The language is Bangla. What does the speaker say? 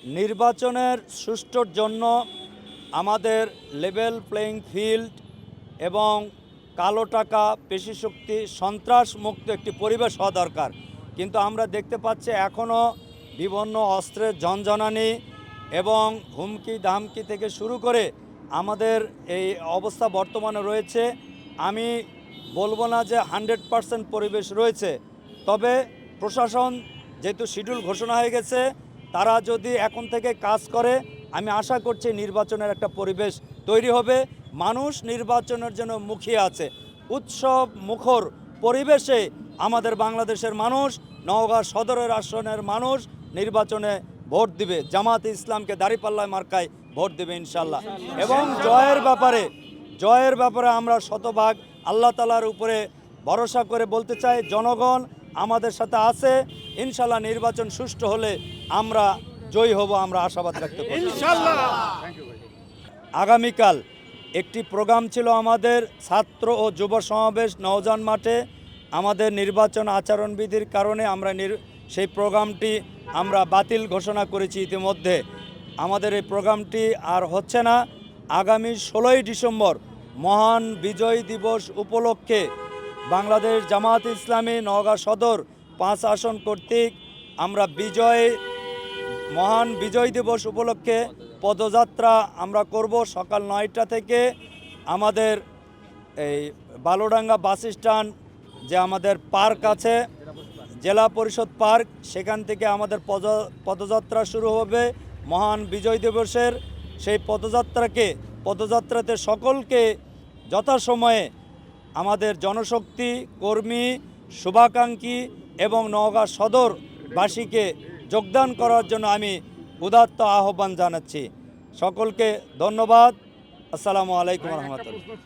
নির্বাচনের সুষ্ঠুর জন্য আমাদের লেভেল প্লেয়িং ফিল্ড এবং কালো টাকা, পেশিশক্তি, সন্ত্রাস মুক্ত একটি পরিবেশ হওয়া দরকার। কিন্তু আমরা দেখতে পাচ্ছি এখনও বিভিন্ন অস্ত্রের ঝনঝনানি এবং হুমকি ধামকি থেকে শুরু করে আমাদের এই অবস্থা বর্তমানে রয়েছে। আমি বলবো না যে 100% পরিবেশ রয়েছে, তবে প্রশাসন যেহেতু শিডিউল ঘোষণা হয়ে গেছে, তারা যদি এখন থেকে কাজ করে, আমি আশা করছি নির্বাচনের একটা পরিবেশ তৈরি হবে। মানুষ নির্বাচনের জন্য মুখিয়ে আছে। উৎসব মুখর পরিবেশে আমাদের বাংলাদেশের মানুষ, নওগাঁ সদরের আসনের মানুষ নির্বাচনে ভোট দিবে। জামাত ইসলামকে দাঁড়িপাল্লায় মার্কায় ভোট দেবে ইনশাল্লাহ। এবং জয়ের ব্যাপারে আমরা শতভাগ আল্লাহ তাআলার উপরে ভরসা করে বলতে চাই, জনগণ আমাদের সাথে আছে। ইনশাল্লাহ নির্বাচন সুষ্ঠু হলে আমরা জয়ী হব, আমরা আশাবাদ রাখতে পারি ইনশাআল্লাহ। আগামীকাল একটি প্রোগ্রাম ছিল আমাদের ছাত্র ও যুব সমাবেশ নওজান মাঠে। আমাদের নির্বাচন আচরণবিধির কারণে আমরা সেই প্রোগ্রামটি আমরা বাতিল ঘোষণা করেছি ইতিমধ্যে। আমাদের এই প্রোগ্রামটি আর হচ্ছে না। আগামী 16ই ডিসেম্বর মহান বিজয় দিবস উপলক্ষে বাংলাদেশ জামাত ইসলামী নওগাঁ সদর 5 আসন কর্তৃক আমরা মহান বিজয় দিবস উপলক্ষে পদযাত্রা আমরা করব সকাল 9টা থেকে। আমাদের এই বালুডাঙ্গা বাস স্ট্যান্ড যে আমাদের পার্ক আছে, জেলা পরিষদ পার্ক, সেখান থেকে আমাদের পদযাত্রা শুরু হবে মহান বিজয় দিবসের। সেই পদযাত্রাতে সকলকে যথাসময়ে আমাদের জনশক্তি কর্মী, শুভাকাঙ্ক্ষী এবং নওগাঁ সদরবাসীকে যোগদান করার জন্য আমি উদাত্ত আহ্বান জানাচ্ছি। সকলকে ধন্যবাদ। আসসালামু আলাইকুম রহমতুল্লাহ।